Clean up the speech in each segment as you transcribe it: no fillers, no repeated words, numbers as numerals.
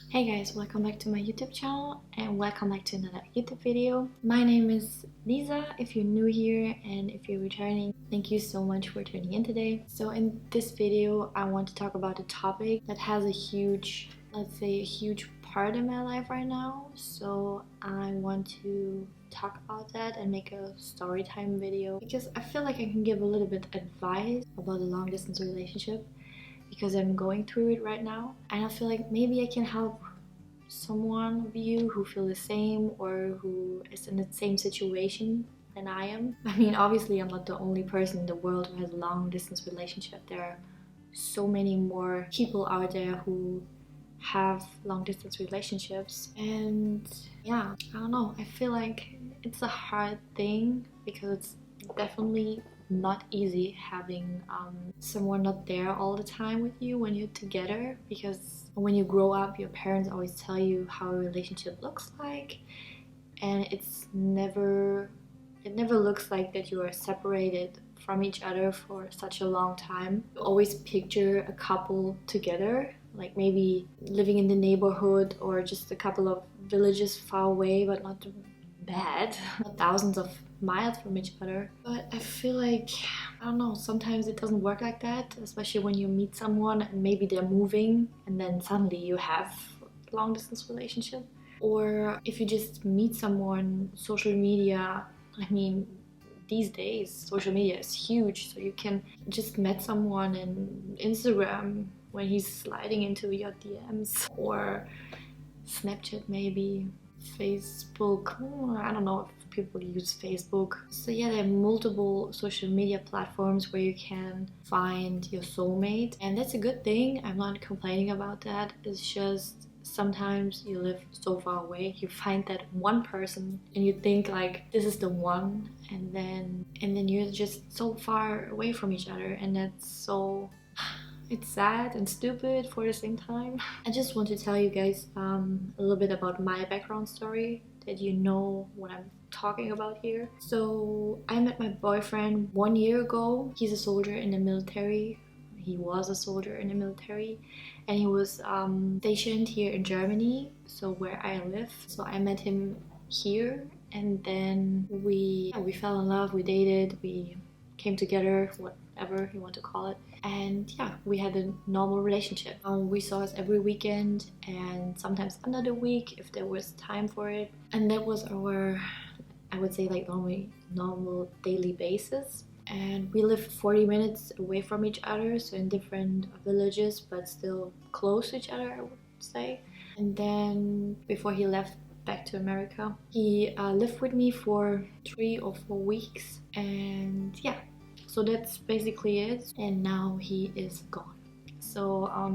Hey guys, welcome back to my YouTube channel and welcome back to another YouTube video. My name is Lisa if you're new here, and if you're returning, thank you so much for tuning in today. So in this video I want to talk about a topic that has a huge, let's say a huge part in my life right now. So I want to talk about that and make a story time video because I feel like I can give a little bit advice about a long distance relationship, because I'm going through it right now, and I feel like maybe I can help someone of you who feel the same or who is in the same situation than I am. I mean, obviously I'm not the only person in the world who has a long distance relationship. There are so many more people out there who have long distance relationships, and yeah, I don't know, I feel like it's a hard thing because it's definitely not easy having someone not there all the time with you when you're together, because when you grow up your parents always tell you how a relationship looks like, and it never looks like that you are separated from each other for such a long time. You always picture a couple together, like maybe living in the neighborhood or just a couple of villages far away, but not bad, not thousands of miles from each other. But I feel like, I don't know, sometimes it doesn't work like that, especially when you meet someone and maybe they're moving and then suddenly you have a long distance relationship. Or if you just meet someone, social media, I mean, these days social media is huge, so you can just met someone in Instagram when he's sliding into your DMs, or Snapchat maybe, Facebook. I don't know if people use Facebook. So yeah, there are multiple social media platforms where you can find your soulmate, and that's a good thing. I'm not complaining about that. It's just sometimes you live so far away, you find that one person and you think like this is the one, and then you're just so far away from each other, and that's so, it's sad and stupid for the same time. I just want to tell you guys a little bit about my background story, that you know what I'm talking about here. So I met my boyfriend 1 year ago. He's a soldier in the military. He was a soldier in the military, and he was stationed here in Germany, so where I live. So I met him here, and then we fell in love, we dated, we came together, whatever you want to call it. And yeah, we had a normal relationship. We saw us every weekend and sometimes under the week if there was time for it. And that was our, I would say, like normal daily basis. And we lived 40 minutes away from each other, so in different villages, but still close to each other, I would say. And then before he left back to America, he lived with me for 3 or 4 weeks, and yeah, so that's basically it. And now he is gone. So I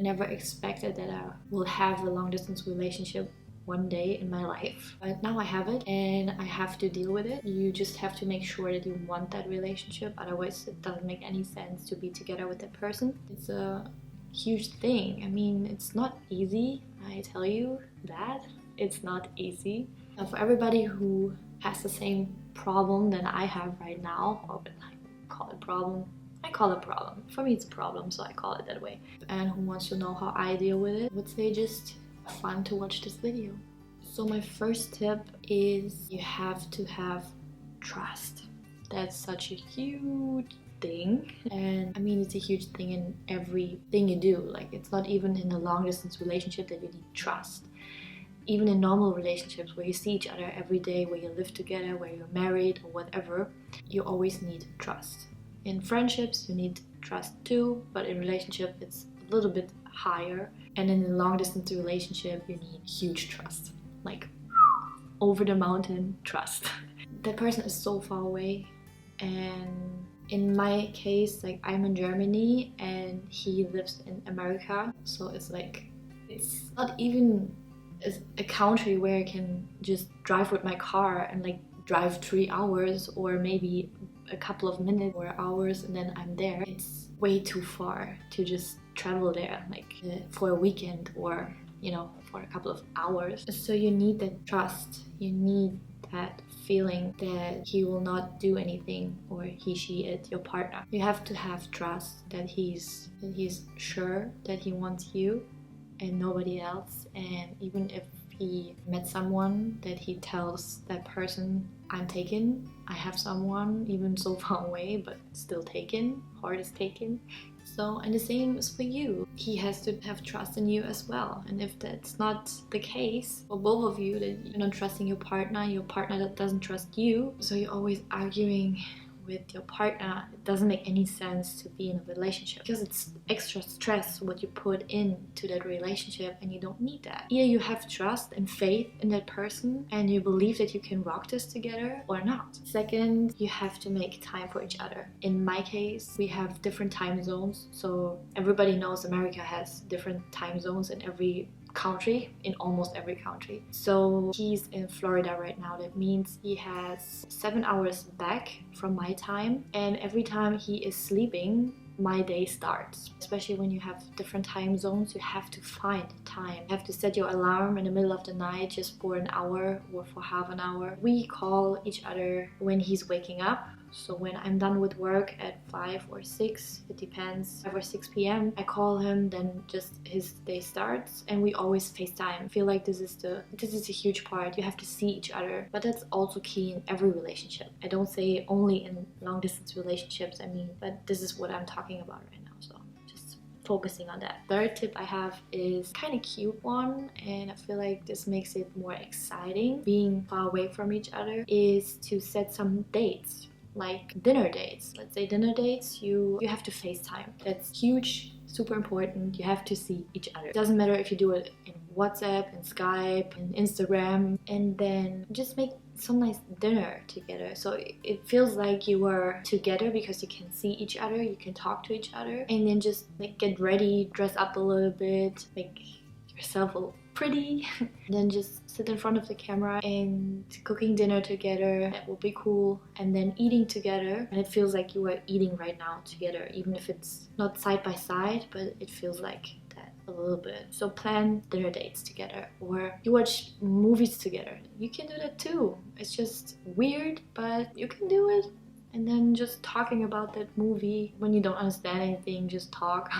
never expected that I will have a long distance relationship one day in my life, but now I have it and I have to deal with it. You just have to make sure that you want that relationship, otherwise it doesn't make any sense to be together with that person. It's a huge thing. I mean, it's not easy, I tell you that. It's not easy. For everybody who has the same problem that I have right now, or I call it problem, I call it problem. For me it's a problem, so I call it that way. And who wants to know how I deal with it, I would say just fun to watch this video. So my first tip is you have to have trust. That's such a huge thing, and I mean it's a huge thing in everything you do. Like, it's not even in a long distance relationship that you need trust. Even in normal relationships where you see each other every day, where you live together, where you're married or whatever, you always need trust. In friendships you need trust too, but in relationship it's a little bit higher. And in a long distance relationship you need huge trust, like over the mountain trust. That person is so far away, and in my case, like, I'm in Germany and he lives in America, so it's like, it's not even a country where I can just drive with my car and like drive 3 hours or maybe a couple of minutes or hours and then I'm there. It's way too far to just travel there, like for a weekend or, you know, for a couple of hours. So you need that trust, you need that feeling that he will not do anything, or he, she, it, your partner. You have to have trust that he's sure that he wants you, and nobody else. And even if he met someone, that he tells that person, I'm taken, I have someone, even so far away, but still taken, heart is taken. So, and the same is for you. He has to have trust in you as well. And if that's not the case for both of you, that you're not trusting your partner that doesn't trust you, so you're always arguing with your partner, it doesn't make any sense to be in a relationship, because it's extra stress what you put into that relationship, and you don't need that. Either you have trust and faith in that person and you believe that you can rock this together, or not. Second, you have to make time for each other. In my case, we have different time zones, so everybody knows America has different time zones in every country, in almost every country. So he's in Florida right now. That means he has 7 hours back from my time, and every time he is sleeping, my day starts. Especially when you have different time zones, you have to find time. You have to set your alarm in the middle of the night just for an hour or for half an hour. We call each other when he's waking up. So when I'm done with work at 5 or 6, it depends, 5 or 6 p.m, I call him, then just his day starts, and we always FaceTime. I feel like this is a huge part. You have to see each other, but that's also key in every relationship. I don't say only in long distance relationships, but this is what I'm talking about right now, so just focusing on that. Third tip I have is kind of cute one, and I feel like this makes it more exciting. Being far away from each other is to set some dates. Like dinner dates. Let's say dinner dates, you have to FaceTime. That's huge, super important. You have to see each other. It doesn't matter if you do it in WhatsApp, in Skype, in Instagram, and then just make some nice dinner together. So it feels like you are together because you can see each other, you can talk to each other, and then just like get ready, dress up a little bit, make yourself a little pretty, then just sit in front of the camera and cooking dinner together. That will be cool. And then eating together, and it feels like you are eating right now together, even if it's not side by side, but it feels like that a little bit. So plan dinner dates together, or you watch movies together. You can do that too. It's just weird, but you can do it. And then just talking about that movie. When you don't understand anything, just talk.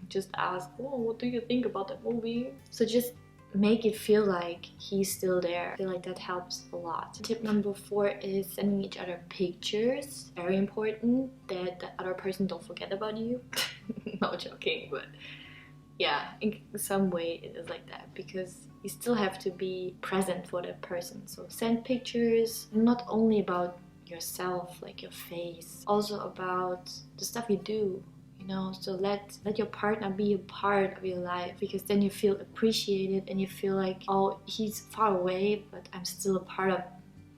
Just ask, oh, what do you think about that movie? So just make it feel like he's still there. I feel like that helps a lot. Tip number 4 is sending each other pictures. Very important that the other person don't forget about you. No joking, but yeah, in some way it is like that, because you still have to be present for that person. So send pictures, not only about yourself, like your face, also about the stuff you do. So let your partner be a part of your life, because then you feel appreciated and you feel like, oh, he's far away, but I'm still a part of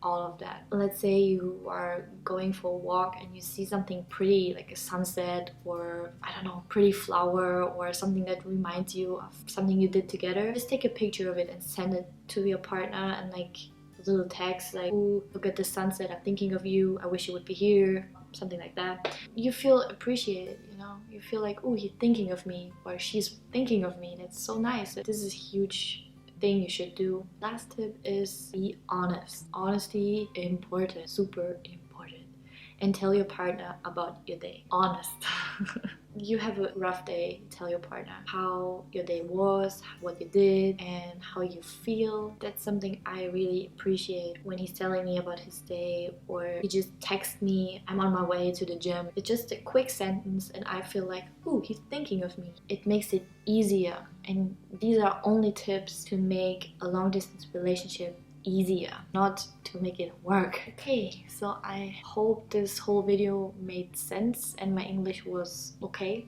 all of that. Let's say you are going for a walk and you see something pretty, like a sunset, or I don't know, pretty flower, or something that reminds you of something you did together. Just take a picture of it and send it to your partner, and like a little text like, ooh, look at the sunset, I'm thinking of you, I wish you would be here, something like that. You feel appreciated, you feel like, oh, he's thinking of me, or she's thinking of me. That's so nice. This is a huge thing you should do. Last tip is be honest. Honesty, important, super important. And tell your partner about your day. Honest. You have a rough day, tell your partner how your day was, what you did, and how you feel. That's something I really appreciate when he's telling me about his day, or he just texts me, I'm on my way to the gym. It's just a quick sentence and I feel like, ooh, he's thinking of me. It makes it easier, and these are only tips to make a long distance relationship easier, not to make it work. Okay, so I hope this whole video made sense and my English was okay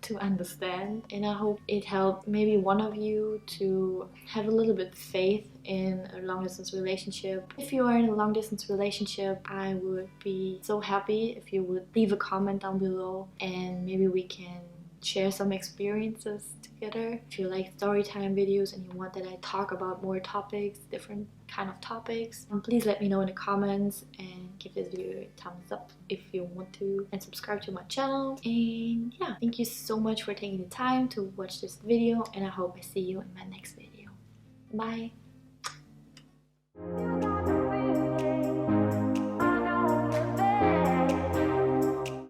to understand, and I hope it helped maybe one of you to have a little bit faith in a long distance relationship. If you are in a long distance relationship, I would be so happy if you would leave a comment down below, and maybe we can share some experiences together. If you like story time videos and you want that I talk about more topics, different kind of topics, please let me know in the comments, and give this video a thumbs up if you want to, and subscribe to my channel. And yeah, thank you so much for taking the time to watch this video, and I hope I see you in my next video. Bye.